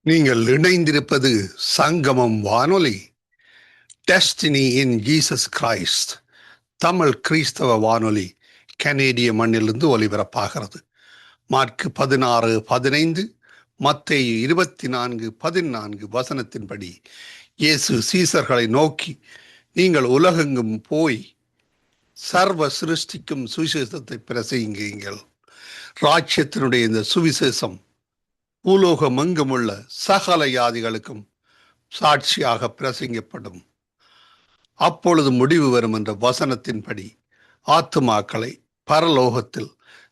நீங்கள் இணைந்திருப்பது சங்கமம் வானொலி. Destiny in Jesus Christ Tamil கிறிஸ்தவ வானொலி கனேடிய மண்ணிலிருந்து ஒலிபரப்பாகிறது. மார்க் 16:15, மத்தேயு 24:14 வசனத்தின்படி இயேசு சீசர்களை நோக்கி, நீங்கள் உலகெங்கும் போய் சர்வ சிருஷ்டிக்கும் சுவிசேஷத்தை பிரசங்கியுங்கள். ராஜ்யத்தினுடைய இந்த சுவிசேஷம் பூலோகம் எங்குமுள்ள சகல ஜாதிகளுக்கும் சாட்சியாக பிரசங்கப்படும். அப்பொழுது முடிவு வரும் என்ற வசனத்தின்படி ஆத்துமாக்களை பரலோகத்தில்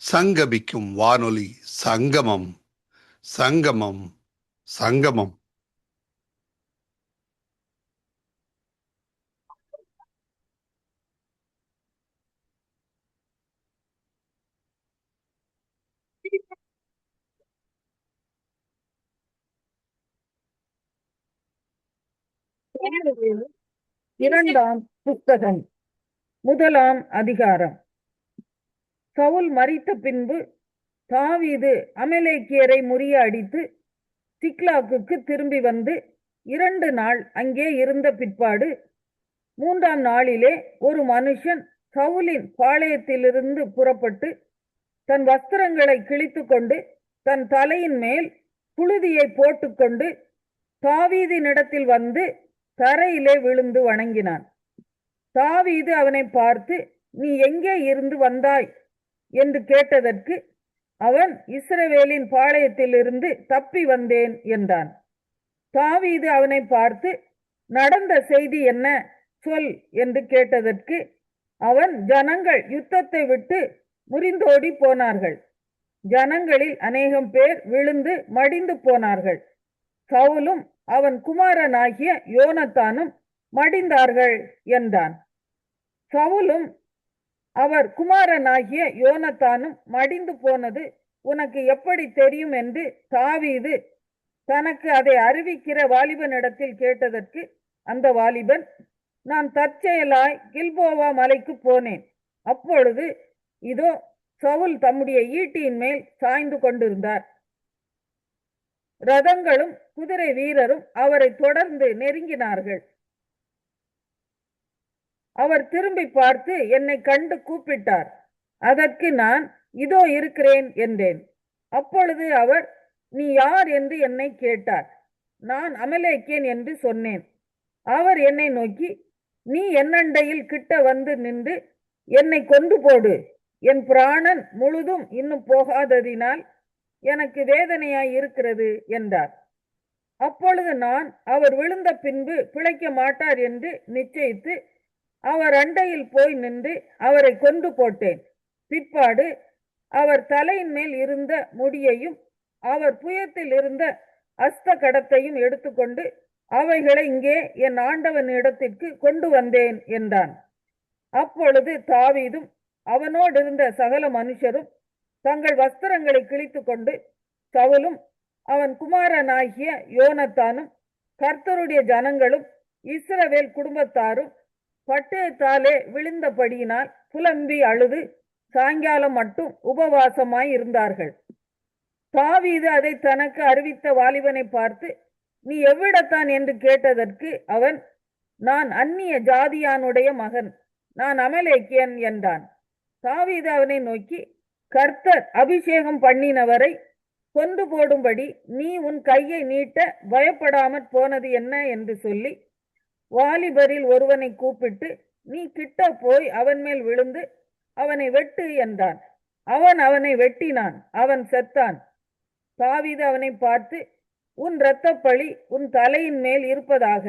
சங்கமிக்கும் வானொலி சங்கமம். சங்கமம் சங்கமம். இரண்டாம் புத்தகம், முதலாம் அதிகாரம். சவுல் மரித்த பின்பு தாவீது அமலேக்கியரை முறியடித்து சிக்லாகுக்கு திரும்பி வந்து 2 நாள் அங்கே இருந்த பிற்பாடு 3ஆம் நாளிலே ஒரு மனுஷன் சவுலின் பாளையத்திலிருந்து புறப்பட்டு தன் வஸ்திரங்களை கிழித்து கொண்டு தன் தலையின் மேல் புழுதியை போட்டுக்கொண்டு தாவீதினிடத்தில் வந்து தரையிலே விழுந்து வணங்கினான். தாவீது அவனை பார்த்து, நீ எங்கே இருந்து வந்தாய் என்று கேட்டதற்கு அவன், இஸ்ரவேலின் பாளையத்திலிருந்து தப்பி வந்தேன் என்றான். தாவீது அவனை பார்த்து, நடந்த செய்தி என்ன, சொல் என்று கேட்டதற்கு அவன், ஜனங்கள் யுத்தத்தை விட்டு முறிந்தோடி போனார்கள். ஜனங்களில் அநேகம் பேர் விழுந்து மடிந்து போனார்கள். சவுலும் அவன் குமாரனாகிய யோனத்தானும் மடிந்தார்கள் என்றான். சவுலும் அவர் குமாரனாகிய யோனத்தானும் மடிந்து போனது உனக்கு எப்படி தெரியும் என்று தாவீது தனக்கு அதை அறிவிக்கிற வாலிபனிடத்தில் கேட்டதற்கு அந்த வாலிபன், நான் தற்செயலாய் கில்போவா மலைக்கு போனேன். அப்பொழுது இதோ சவுல் தம்முடைய ஈட்டியின் மேல் சாய்ந்து கொண்டிருந்தார். ரதங்களும் குதிரை வீரரும் அவரை தொடர்ந்து நெருங்கினார்கள். அவர் திரும்பி பார்த்து என்னை கண்டு கூப்பிட்டார். அதற்கு நான், இதோ இருக்கிறேன் என்றேன். அப்பொழுது அவர், நீ யார் என்று என்னை கேட்டார். நான் அமலேக்கியன் என்று சொன்னேன். அவர் என்னை நோக்கி, நீ என்னண்டையில் கிட்ட வந்து நின்று என்னை கொண்டு போடு, என் பிராணன் முழுதும் இன்னும் போகாததினால் எனக்கு வேதனையாய் இருக்கிறது என்றார். அப்பொழுது நான், அவர் விழுந்த பின்பு பிழைக்க மாட்டார் என்று நிச்சயித்து அவர் அண்டையில் போய் நின்று அவரை கொண்டு போட்டேன். பிற்பாடு அவர் தலையின் மேல் இருந்த முடியையும் அவர் புயத்தில் இருந்த அஸ்த கடத்தையும் எடுத்துக்கொண்டு அவைகளை இங்கே என் ஆண்டவன் இடத்திற்கு கொண்டு வந்தேன் என்றான். அப்பொழுது தாவீதும் அவனோடு இருந்த சகல மனுஷரும் தங்கள் வஸ்திரங்களை கிழித்து கொண்டு சவுலும் அவன் குமாரனாகிய யோனத்தானும் கர்த்தருடைய ஜனங்களும் இஸ்ரவேல் குடும்பத்தாரும் பட்டயத்தாலே விழுந்தபடியினால் புலம்பி அழுது சாயங்காலம் மட்டும் உபவாசமாய் இருந்தார்கள். தாவீது அதை தனக்கு அறிவித்த வாலிபனை பார்த்து, நீ எவ்விடத்தான் என்று கேட்டதற்கு அவன், நான் அந்நிய ஜாதியானுடைய மகன், நான் அமலேக்கியன் என்றான். தாவீது அவனை நோக்கி, கர்த்தர் அபிஷேகம் பண்ணினவரை கொண்டு போடும்படி நீ உன் கையை நீட்ட பயப்படாமற் போனது என்ன என்று சொல்லி வாலிபரில் ஒருவனை கூப்பிட்டு, நீ கிட்ட போய் அவன் மேல் விழுந்து அவனை வெட்டு என்றான். அவன் அவனை வெட்டினான். அவன் செத்தான். தாவீது அவனை பார்த்து, உன் இரத்தப்பழி உன் தலையின் மேல் இருப்பதாக.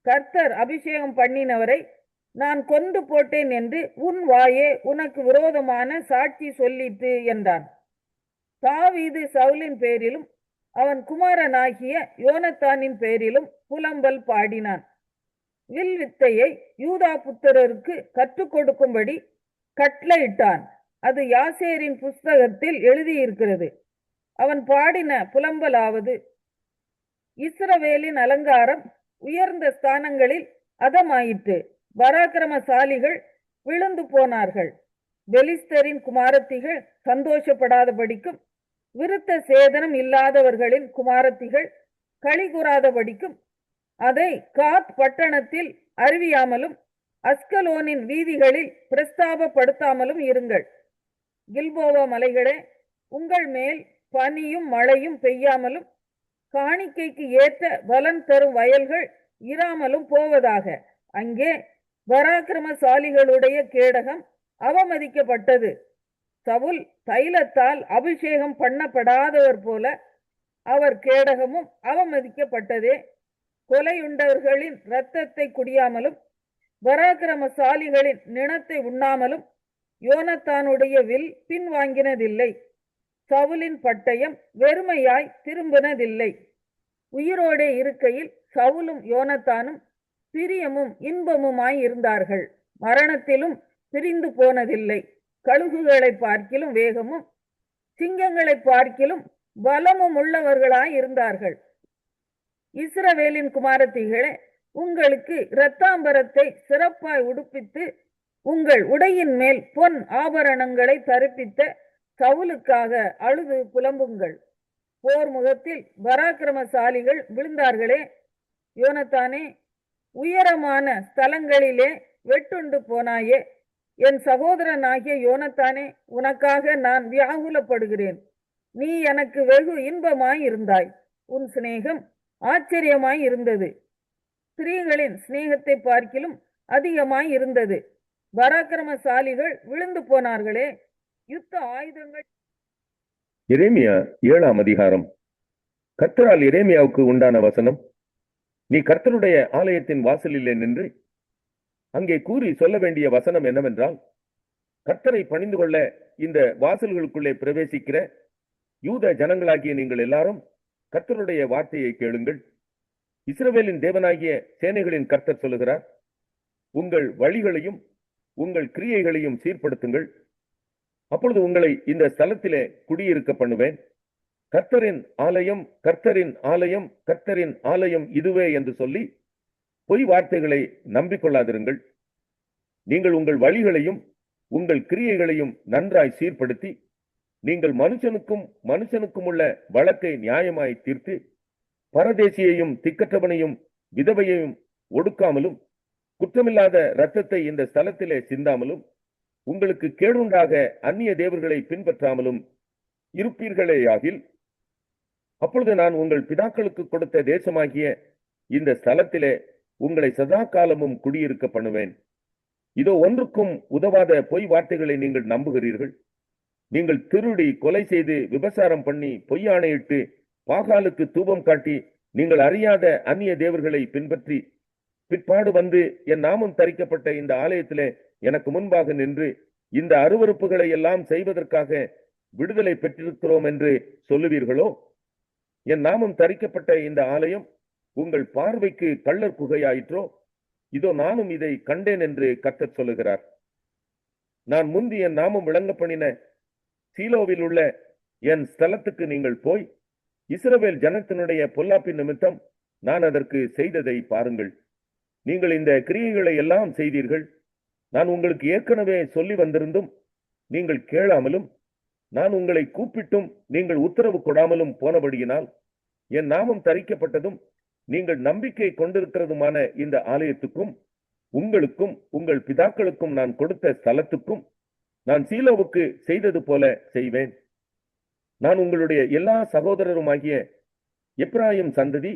கர்த்தர் அபிஷேகம் பண்ணினவரை நான் கொன்று போட்டேன் என்று உன் வாயே உனக்கு விரோதமான சாட்சி சொல்லிற்று என்றான். தாவீது சவுலின் பேரிலும் அவன் குமாரனாகிய யோனத்தானின் பேரிலும் புலம்பல் பாடினான். வில் வித்தையை யூதா புத்திரருக்கு கற்றுக் கொடுக்கும்படி கட்டளையிட்டான். அது யாசேரின் புஸ்தகத்தில் எழுதியிருக்கிறது. அவன் பாடின புலம்பலாவது, இஸ்ரவேலின் அலங்காரம் உயர்ந்த ஸ்தானங்களில் அதமாயிற்று. பராக்கிரமசாலிகள் விழுந்து போனார்கள். பெலிஸ்தரின் குமாரத்திகள் சந்தோஷப்படாதபடிக்கும் விருத்த சேதனம் இல்லாதவர்களின் குமாரத்திகள் களி கூறாதபடிக்கும் அதை காத் பட்டணத்தில் அறிவியாமலும் அஸ்கலோனின் வீதிகளில் பிரஸ்தாபப்படுத்தாமலும் இருங்கள். கில்போவா மலைகளே, உங்கள் மேல் பனியும் மழையும் பெய்யாமலும் காணிக்கைக்கு ஏற்ற பலன் தரும் வயல்கள் இராமலும் போவதாக. அங்கே பராக்கிரமசாலிகளுடைய கேடகம் அவமதிக்கப்பட்டது. சவுல் தைலத்தால் அபிஷேகம் பண்ணப்படாதவர் போல அவர் கேடகமும் அவமதிக்கப்பட்டதே. கொலையுண்டவர்களின் இரத்தத்தை குடியாமலும் பராக்கிரமசாலிகளின் நிணத்தை உண்ணாமலும் யோனத்தானுடைய வில் பின்வாங்கினதில்லை. சவுலின் பட்டயம் வெறுமையாய் திரும்பினதில்லை. உயிரோடே இருக்கையில் சவுலும் யோனத்தானும் பிரியமும் இன்பமுமாய் இருந்தார்கள். மரணத்திலும் பிரிந்து போனதில்லை. கழுகுகளை பார்க்கிலும் வேகமும் சிங்கங்களை பார்க்கிலும் பலமும் உள்ளவர்களாய் இருந்தார்கள். இஸ்ரவேலின் குமாரத்திகளே, உங்களுக்கு இரத்தாம்பரத்தை சிறப்பாய் உடுப்பித்து உங்கள் உடையின் மேல் பொன் ஆபரணங்களை தரிப்பித்த சவுலுக்காக அழுது புலம்புங்கள். போர் முகத்தில் பராக்கிரமசாலிகள் விழுந்தார்களே. யோனத்தானே, உயரமான ஸ்தலங்களிலே வெட்டுண்டு போனாயே. என் சகோதரனாகிய யோனத்தானே, உனக்காக நான் வியாகுலப்படுகிறேன். நீ எனக்கு வெகு இன்பமாய் இருந்தாய். உன் சிநேகம் ஆச்சரியமாய் இருந்தது. ஸ்திரீகளின் சிநேகத்தை பார்க்கிலும் அதிகமாய் இருந்தது. பராக்கிரமசாலிகள் விழுந்து போனார்களே. யுத்த ஆயுதங்கள். எரேமியா 7ஆம் அதிகாரம். கர்த்தரால் எரேமியாவுக்கு உண்டான வசனம். நீ கர்த்தருடைய ஆலயத்தின் வாசலிலே நின்று அங்கே கூறி சொல்ல வேண்டிய வசனம் என்னவென்றால், கர்த்தரை பணிந்து கொள்ள இந்த வாசல்களுக்குள்ளே பிரவேசிக்கிற யூத ஜனங்களாகிய நீங்கள் எல்லாரும் கர்த்தருடைய வார்த்தையை கேளுங்கள். இஸ்ரவேலின் தேவனாகிய சேனைகளின் கர்த்தர் சொல்லுகிறார், உங்கள் வழிகளையும் உங்கள் கிரியைகளையும் சீர்படுத்துங்கள். அப்பொழுது உங்களை இந்த ஸ்தலத்திலே குடியிருக்க பண்ணுவேன். கர்த்தரின் ஆலயம், கர்த்தரின் ஆலயம், கர்த்தரின் ஆலயம் இதுவே என்று சொல்லி பொய் வார்த்தைகளை நம்பிக்கொள்ளாதிருங்கள். நீங்கள் உங்கள் வழிகளையும் உங்கள் கிரியைகளையும் நன்றாய் சீர்படுத்தி நீங்கள் மனுஷனுக்கும் உள்ள வழக்கை நியாயமாய் தீர்த்து பரதேசியையும் திக்கற்றவனையும் விதவையையும் ஒடுக்காமலும் குற்றமில்லாத இரத்தத்தை இந்த ஸ்தலத்திலே சிந்தாமலும் உங்களுக்கு கேடுண்டாக அந்நிய தேவர்களை பின்பற்றாமலும் இருப்பீர்களேயாகில், அப்பொழுது நான் உங்கள் பிதாக்களுக்கு கொடுத்த தேசமாகிய இந்த ஸ்தலத்திலே உங்களை சதா காலமும் குடியிருக்க பண்ணுவேன். இதோ ஒன்றுக்கும் உதவாத பொய் வார்த்தைகளை நீங்கள் நம்புகிறீர்கள். நீங்கள் திருடி கொலை செய்து விபசாரம் பண்ணி பொய்யாணையிட்டு பாகாலுக்கு தூபம் காட்டி நீங்கள் அறியாத அந்நிய தேவர்களை பின்பற்றி பிற்பாடு வந்து என் நாமம் தரிக்கப்பட்ட இந்த ஆலயத்திலே எனக்கு முன்பாக நின்று இந்த அருவருப்புகளை எல்லாம் செய்வதற்காக விடுதலை பெற்றிருக்கிறோம் என்று சொல்லுவீர்களோ? என் நாமம் தரிக்கப்பட்ட இந்த ஆலயம் உங்கள் பார்வைக்கு கள்ளர் குகையாயிற்றோ? இதோ நானும் இதை கண்டேன் என்று கர்த்தர் சொல்லுகிறார். நான் முந்தி என் நாமம் விளங்க பண்ணின சீலோவில் உள்ள என் ஸ்தலத்துக்கு நீங்கள் போய் இஸ்ரவேல் ஜனத்தினுடைய பொல்லாப்பின் நிமித்தம் நான் அதற்கு செய்ததை பாருங்கள். நீங்கள் இந்த கிரியைகளை எல்லாம் செய்தீர்கள். நான் உங்களுக்கு ஏற்கனவே சொல்லி வந்திருந்தும் நீங்கள் கேளாமலும் நான் உங்களை கூப்பிட்டும் நீங்கள் உத்தரவு கொடாமலும் போனபடியினால் என் நாமம் தரிக்கப்பட்டதும் நீங்கள் நம்பிக்கை கொண்டிருக்கிறதுமான இந்த ஆலயத்துக்கும் உங்களுக்கும் உங்கள் பிதாக்களுக்கும் நான் கொடுத்த ஸ்தலத்துக்கும் நான் சீலோவுக்கு செய்தது போல செய்வேன். நான் உங்களுடைய எல்லா சகோதரருமாகிய எப்பிராயிம் சந்ததி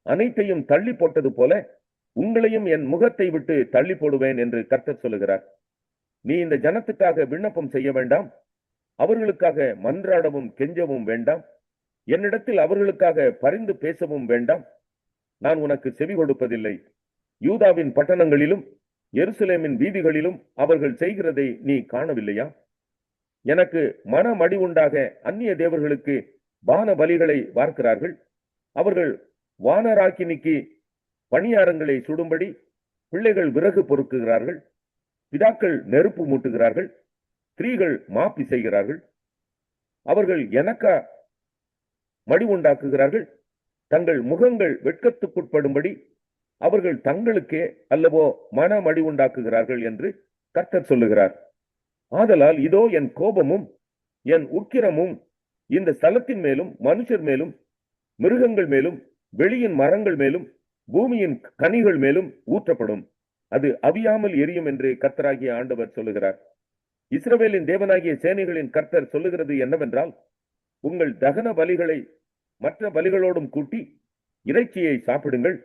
அனைத்தையும் தள்ளி போட்டது போல உங்களையும் என் முகத்தை விட்டு தள்ளி போடுவேன் என்று கர்த்தர் சொல்லுகிறார். நீ இந்த ஜனத்துக்காக விண்ணப்பம் செய்ய வேண்டாம், அவர்களுக்காக மன்றாடவும் கெஞ்சவும் வேண்டாம், என்னிடத்தில் அவர்களுக்காக பரிந்து பேசவும் வேண்டாம். நான் உனக்கு செவி கொடுப்பதில்லை. யூதாவின் பட்டணங்களிலும் எருசலேமின் வீதிகளிலும் அவர்கள் செய்கிறதை நீ காணவில்லையா? எனக்கு மனமடி உண்டாக அந்நிய தேவர்களுக்கு பான பலிகளை வார்க்கிறார்கள். அவர்கள் வானராக்கினிக்கு பணியாரங்களை சுடும்படி பிள்ளைகள் விறகு பொறுக்குகிறார்கள், பிதாக்கள் நெருப்பு மூட்டுகிறார்கள், ஸ்திரீகள் மாப்பி செய்கிறார்கள். அவர்கள் எனக்கா மடி உண்டாக்குகிறார்கள். தங்கள் முகங்கள் வெட்கத்துக்குட்படும்படி அவர்கள் தங்களுக்கே அல்லவோ மனமடி உண்டாக்குகிறார்கள் என்று கர்த்தர் சொல்லுகிறார். ஆதலால் இதோ என் கோபமும் என் உக்கிரமும் இந்த ஸ்தலத்தின் மேலும் மனுஷர் மேலும் மிருகங்கள் மேலும் வெளியின் மரங்கள் மேலும் பூமியின் கனிகள் மேலும் ஊற்றப்படும். அது அவியாமல் எரியும் என்று கர்த்தராகிய ஆண்டவர் சொல்லுகிறார். இஸ்ரவேலின் தேவனாகிய சேனைகளின் கர்த்தர் சொல்லுகிறது என்னவென்றால், உங்கள் தகன பலிகளை மற்ற பலிகளோடும் கூட்டி இறைச்சியை சாப்பிடுங்கள்.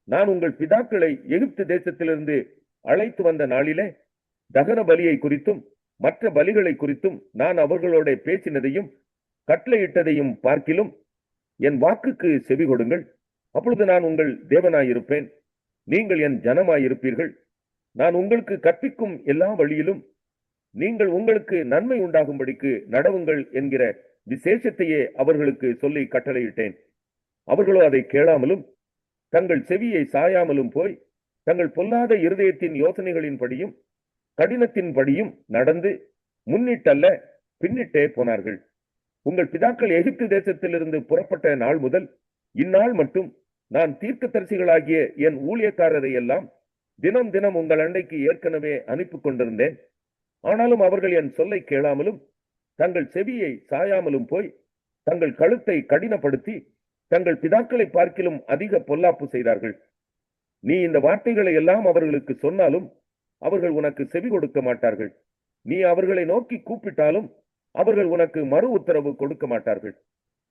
நான் உங்கள் பிதாக்களை எகிப்து தேசத்திலிருந்து அழைத்து வந்த நாளிலே தகன பலியை குறித்தும் மற்ற பலிகளை குறித்தும் நான் அவர்களோட பேசினதையும் கட்டளையிட்டதையும் பார்க்கிலும் என் வாக்குக்கு செவி கொடுங்கள். அப்பொழுது நான் உங்கள் தேவனாயிருப்பேன், நீங்கள் என் ஜனமாயிருப்பீர்கள். நான் உங்களுக்கு கற்பிக்கும் எல்லா வழியிலும் நீங்கள் உங்களுக்கு நன்மை உண்டாகும்படிக்கு நடவுங்கள் என்கிற விசேஷத்தையே அவர்களுக்கு சொல்லி கட்டளையிட்டேன். அவர்களோ அதை கேளாமலும் தங்கள் செவியை சாயாமலும் போய் தங்கள் பொல்லாத இருதயத்தின் யோசனைகளின்படியும் கடினத்தின்படியும் நடந்து முன்னிட்டல்ல பின்னிட்டே போனார்கள். உங்கள் பிதாக்கள் எகிப்து தேசத்திலிருந்து புறப்பட்ட நாள் முதல் இந்நாள் மட்டும் நான் தீர்க்கதரிசிகளாகிய என் ஊழியக்காரரை எல்லாம் தினம் தினம் உங்கள் அண்டைக்கு ஏற்கனவே அனுப்பி கொண்டிருந்தேன். ஆனாலும் அவர்கள் என் சொல்லை கேளாமலும் தங்கள் செவியை சாயாமலும் போய் தங்கள் கழுத்தை கடினப்படுத்தி தங்கள் பிதாக்களை பார்க்கிலும் அதிக பொல்லாப்பு செய்தார்கள். நீ இந்த வார்த்தைகளை எல்லாம் அவர்களுக்கு சொன்னாலும் அவர்கள் உனக்கு செவி கொடுக்க மாட்டார்கள். நீ அவர்களை நோக்கி கூப்பிட்டாலும் அவர்கள் உனக்கு மறு உத்தரவு கொடுக்க மாட்டார்கள்.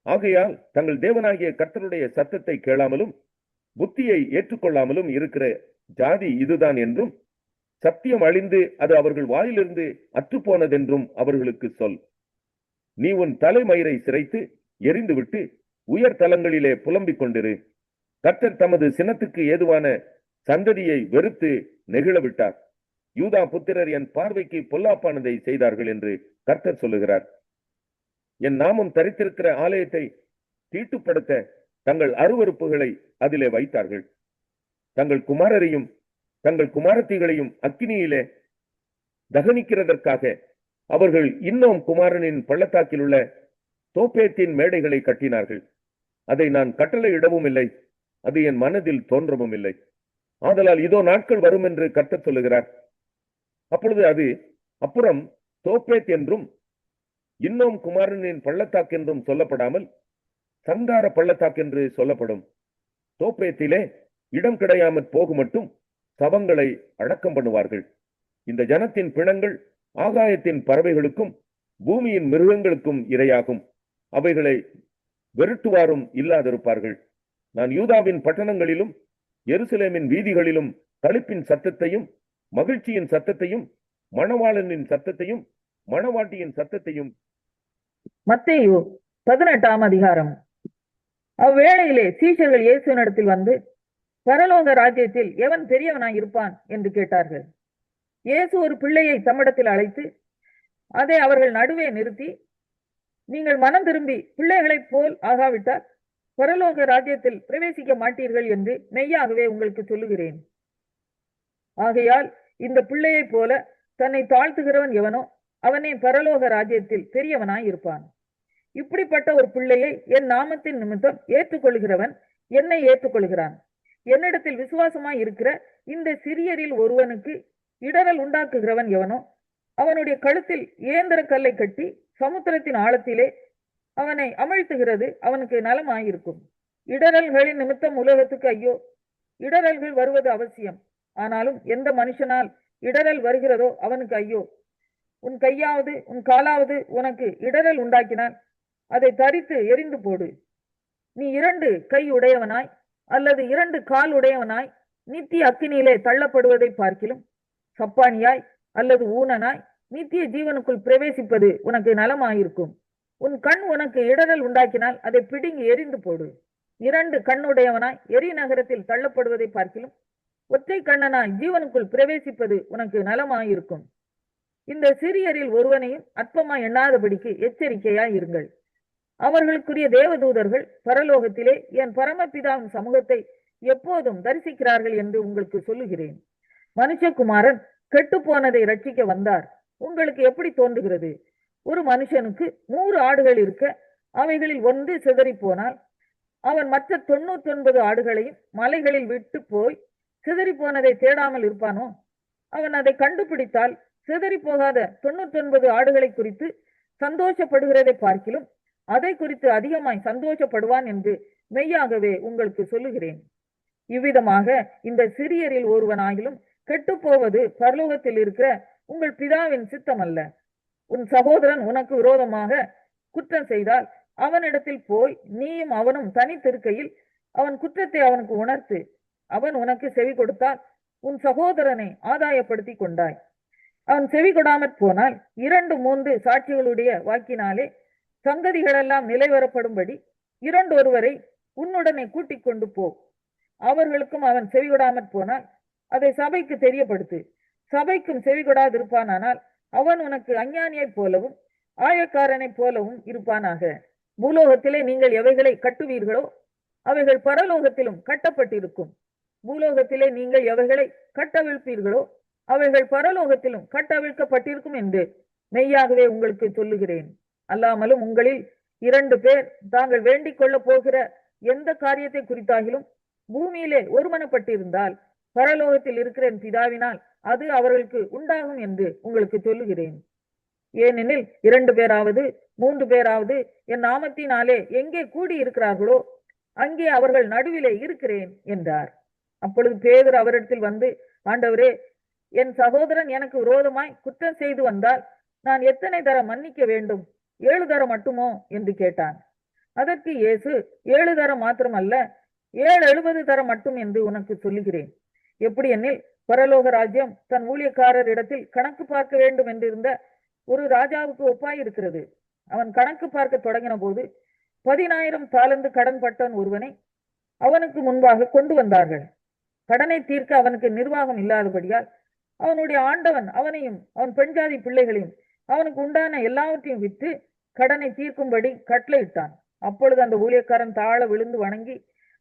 ஆகையால் தங்கள் தேவனாகிய கர்த்தருடைய சத்தத்தை கேளாமலும் புத்தியை ஏற்றுக்கொள்ளாமலும் இருக்கிற ஜாதி இதுதான் என்றும், சத்தியம் அழிந்து அது அவர்கள் வாயிலிருந்து அற்றுப்போனதென்றும் அவர்களுக்கு சொல். நீ உன் தலைமயிரை சிரைத்து எரிந்துவிட்டு உயர் தலங்களிலே புலம்பிக் கொண்டிரு. கர்த்தர் தமது சினத்துக்கு ஏதுவான சந்ததியை வெறுத்து நெகிழவிட்டார். யூதா புத்திரர் என் பார்வைக்கு பொல்லாப்பானதை செய்தார்கள் என்று கர்த்தர் சொல்லுகிறார். என் நாமம் தரித்திருக்கிற ஆலயத்தை தீட்டுப்படுத்த தங்கள் அருவருப்புகளை அதிலே வைத்தார்கள். தங்கள் குமாரரையும் தங்கள் குமாரத்திகளையும் அக்கினியிலே தகனிக்கிறதற்காக அவர்கள் இன்னும் குமாரனின் பள்ளத்தாக்கில் உள்ள தோப்பேத்தின் மேடைகளை கட்டினார்கள். அதை நான் கட்டளையிடவும் இல்லை, அது என் மனதில் தோன்றவும் இல்லை. ஆதலால் இதோ நாட்கள் வரும் என்று கர்த்தர் சொல்லுகிறார். அப்பொழுது அது அப்புறம் தோப்பேத் என்றும் இன்னும் குமாரனின் பள்ளத்தாக்கு என்றும் சொல்லப்படாமல் சங்கார பள்ளத்தாக்கு என்று சொல்லப்படும். தோப்பேத்திலே இடம் கிடையாமற் போகும் மட்டும் சவங்களை அடக்கம் பண்ணுவார்கள். இந்த ஜனத்தின் பிணங்கள் ஆகாயத்தின் பறவைகளுக்கும் பூமியின் மிருகங்களுக்கும் இரையாகும். அவைகளை வெறுட்டுவாரும் இல்லாதிருப்பார்கள். நான் யூதாவின் பட்டணங்களிலும் எருசலேமின் வீதிகளிலும் களிப்பின் சத்தத்தையும் மகிழ்ச்சியின் சத்தத்தையும் மணவாளனின் சத்தத்தையும் மணவாட்டியின் சத்தத்தையும். மத்தேயு 18ஆம் அதிகாரம். அவ்வேளையிலே சீஷர்கள் இயேசுவினிடத்தில் வந்து, பரலோக ராஜ்யத்தில் எவன் பெரியவனாய் இருப்பான் என்று கேட்டார்கள். இயேசு ஒரு பிள்ளையை தம்மிடத்தில் அழைத்து அதை அவர்கள் நடுவே நிறுத்தி, நீங்கள் மனம் திரும்பி பிள்ளைகளைப் போல் ஆகாவிட்டால் பரலோக ராஜ்யத்தில் பிரவேசிக்க மாட்டீர்கள் என்று மெய்யாகவே உங்களுக்கு சொல்லுகிறேன். ஆகையால் இந்த பிள்ளையைப் போல தன்னை தாழ்த்துகிறவன் எவனோ அவனே பரலோக ராஜ்யத்தில் பெரியவனாய் இருப்பான். இப்படிப்பட்ட ஒரு பிள்ளையை என் நாமத்தின் நிமித்தம் ஏற்றுக்கொள்கிறவன் என்னை ஏற்றுக்கொள்கிறான். என்னிடத்தில் விசுவாசமாய் இருக்கிற இந்த சிறியரில் ஒருவனுக்கு இடரல் உண்டாக்குகிறவன் எவனோ அவனுடைய கழுத்தில் ஏந்திர கல்லை கட்டி சமுத்திரத்தின் ஆழத்திலே அவனை அமிழ்த்துகிறது அவனுக்கு நலமாயிருக்கும். இடரல்களின் நிமித்தம் உலகத்துக்கு ஐயோ! இடரல்கள் வருவது அவசியம், ஆனாலும் எந்த மனுஷனால் இடரல் வருகிறதோ அவனுக்கு ஐயோ! உன் கையாவது உன் காலாவது உனக்கு இடரல் உண்டாக்கினால் அதை தரித்து எரிந்து போடு. நீ 2 கை உடையவனாய் அல்லது 2 கால் உடையவனாய் நித்திய அக்கினியிலே தள்ளப்படுவதை பார்க்கிலும் சப்பானியாய் அல்லது ஊனனாய் நித்திய ஜீவனுக்குள் பிரவேசிப்பது உனக்கு நலமாயிருக்கும். உன் கண் உனக்கு இடரல் உண்டாக்கினால் அதை பிடுங்கி எரிந்து போடு. 2 கண்ணுடையவனாய் எரி நகரத்தில் தள்ளப்படுவதை பார்க்கிலும் ஒற்றை கண்ணனாய் ஜீவனுக்குள் பிரவேசிப்பது உனக்கு நலமாயிருக்கும். இந்த சிறியரில் ஒருவனையும் அற்பமாய் எண்ணாதபடிக்கு எச்சரிக்கையாய் இருங்கள். அவர்களுக்குரிய தேவதூதர்கள் பரலோகத்திலே என் பரமபிதாவின் சமூகத்தை எப்போதும் தரிசிக்கிறார்கள் என்று உங்களுக்கு சொல்லுகிறேன். மனுஷகுமாரன் கெட்டு போனதை ரட்சிக்க வந்தார். உங்களுக்கு எப்படி தோன்றுகிறது? ஒரு மனுஷனுக்கு 100 ஆடுகள் இருக்க அவைகளில் ஒன்று சிதறி போனால் அவன் மற்ற 99 ஆடுகளையும் மலைகளில் விட்டு போய் சிதறி போனதை தேடாமல் இருப்பானோ? அவன் அதை கண்டுபிடித்தால் சிதறி போகாத 99 ஆடுகளை குறித்து சந்தோஷப்படுகிறதை பார்க்கிலும் அதை குறித்து அதிகமாய் சந்தோஷப்படுவான் என்று மெய்யாகவே உங்களுக்கு சொல்லுகிறேன். இவ்விதமாக இந்த சிறியரில் ஒருவனாகிலும் கெட்டு போவது பரலோகத்தில் இருக்கிற உங்கள் பிதாவின் சித்தம் அல்ல. உன் சகோதரன் உனக்கு விரோதமாக குற்றம் செய்தால் அவனிடத்தில் போய் நீயும் அவனும் தனித்திருக்கையில் அவன் குற்றத்தை அவனுக்கு உணர்த்து. அவன் உனக்கு செவி கொடுத்தால் உன் சகோதரனை ஆதாயப்படுத்தி கொண்டாய். அவன் செவி கொடாமற் போனால் 2-3 சாட்சிகளுடைய வாக்கினாலே சங்கதிகளெல்லாம் நிலைவரப்படும்படி 2 ஒருவரை உன்னுடனே கூட்டிக் கொண்டு போ. அவர்களுக்கும் அவன் செவிகொடாமற் போனால் அதை சபைக்கு தெரியப்படுத்து. சபைக்கும் செவிகொடாதிருப்பானால் அவன் உனக்கு அஞ்ஞானியைப் போலவும் ஆயக்காரனைப் போலவும் இருப்பானாக. பூலோகத்திலே நீங்கள் எவைகளை கட்டுவீர்களோ அவைகள் பரலோகத்திலும் கட்டப்பட்டிருக்கும். பூலோகத்திலே நீங்கள் எவைகளை கட்டவிழ்ப்பீர்களோ அவைகள் பரலோகத்திலும் கட்டவிழ்க்கப்பட்டிருக்கும் என்று மெய்யாகவே உங்களுக்கு சொல்லுகிறேன். அல்லாமலும் உங்களில் 2 பேர் தாங்கள் வேண்டிக் கொள்ள போகிற எந்த காரியத்தை குறித்தாகிலும் பூமியிலே ஒருமனப்பட்டிருந்தால் பரலோகத்தில் இருக்கிற என் பிதாவினால் அது அவர்களுக்கு உண்டாகும் என்று உங்களுக்கு சொல்லுகிறேன். ஏனெனில் 2 பேராவது 3 பேராவது என் நாமத்தினாலே எங்கே கூடி இருக்கிறார்களோ அங்கே அவர்கள் நடுவிலே இருக்கிறேன் என்றார். அப்பொழுது பேதுரு அவரிடத்தில் வந்து, ஆண்டவரே, என் சகோதரன் எனக்கு விரோதமாய் குற்றம் செய்து வந்தால் நான் எத்தனை தரம் மன்னிக்க வேண்டும்? 7 தரம் மட்டுமோ என்று கேட்டான். அதற்கு இயேசு, 7 தரம் மாத்திரமல்ல, 70 தரம் மட்டும் என்று உனக்கு சொல்லுகிறேன். எப்படி எனில் பரலோக ராஜ்யம் தன் ஊழியக்காரர் இடத்தில் கணக்கு பார்க்க வேண்டும் என்றிருந்த ஒரு ராஜாவுக்கு ஒப்பாயிருக்கிறது. அவன் கணக்கு பார்க்க தொடங்கின போது 10,000 தாலந்து கடன் பட்டவன் ஒருவனை அவனுக்கு முன்பாக கொண்டு வந்தார்கள். கடனை தீர்க்க அவனுக்கு நிர்வாகம் இல்லாதபடியால் அவனுடைய ஆண்டவன் அவனையும் அவன் பெண்ஜாதி பிள்ளைகளையும் அவனுக்கு உண்டான எல்லாவற்றையும் விற்று கடனை தீர்க்கும்படி கட்டளையிட்டான். அப்பொழுது அந்த ஊழியக்காரன் தாழ விழுந்து வணங்கி,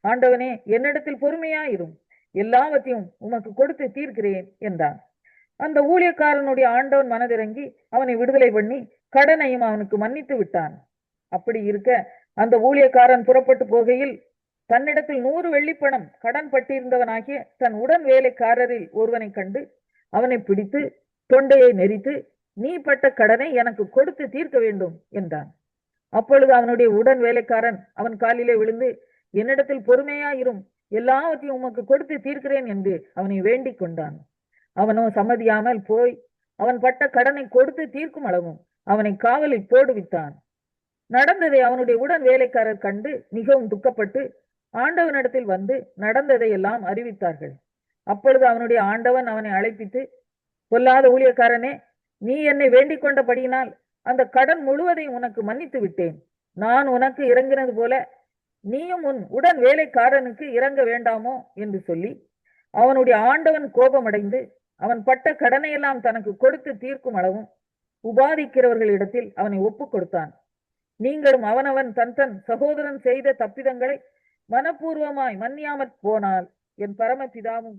ஆண்டவனே, என்னிடத்தில் பொறுமையாயிரும், எல்லாவற்றையும் உமக்கு கொடுத்து தீர்க்கிறேன் என்றான். அந்த ஊழியக்காரனுடைய ஆண்டவன் மனதிறங்கி அவனை விடுதலை பண்ணி கடனையும் அவனுக்கு மன்னித்து விட்டான். அப்படி இருக்க அந்த ஊழியக்காரன் புறப்பட்டு போகையில் தன்னிடத்தில் 100 வெள்ளிப்பணம் கடன் பட்டிருந்தவனாகிய தன் உடன் வேலைக்காரரில் ஒருவனை கண்டு அவனை பிடித்து தொண்டையை நெரித்து, நீ பட்ட கடனை எனக்கு கொடுத்து தீர்க்க வேண்டும் என்றான். அப்பொழுது அவனுடைய உடன் வேலைக்காரன் அவன் காலிலே விழுந்து, என்னிடத்தில் பொறுமையாயிரும், எல்லாவற்றையும் உமக்கு கொடுத்து தீர்க்கிறேன் என்று அவனை வேண்டிக் கொண்டான். அவனோ சம்மதியாமல் போய் அவன் பட்ட கடனை கொடுத்து தீர்க்கும் அளவும் அவனை காவலில் போடுவித்தான். நடந்ததை அவனுடைய உடன் வேலைக்காரர் கண்டு மிகவும் துக்கப்பட்டு ஆண்டவனிடத்தில் வந்து நடந்ததை எல்லாம் அறிவித்தார்கள். அப்பொழுது அவனுடைய ஆண்டவன் அவனை அழைப்பித்து, பொல்லாத ஊழியக்காரனே, நீ என்னை வேண்டிக் கொண்டபடியினால் அந்த கடன் முழுவதையும் உனக்கு மன்னித்து விட்டேன். நான் உனக்கு இறங்கினது போல நீயும் உன் உடன் வேலைக்காரனுக்கு இறங்க வேண்டாமோ என்று சொல்லி அவனுடைய ஆண்டவன் கோபமடைந்து அவன் பட்ட கடனையெல்லாம் தனக்கு கொடுத்து தீர்க்கும் அளவும் உபாதிக்கிறவர்களிடத்தில் அவனை ஒப்புக் கொடுத்தான். நீங்களும் அவனவன் தன் தன் சகோதரன் செய்த தப்பிதங்களை மனப்பூர்வமாய் மன்னியாமற் போனால் என் பரமபிதாவும்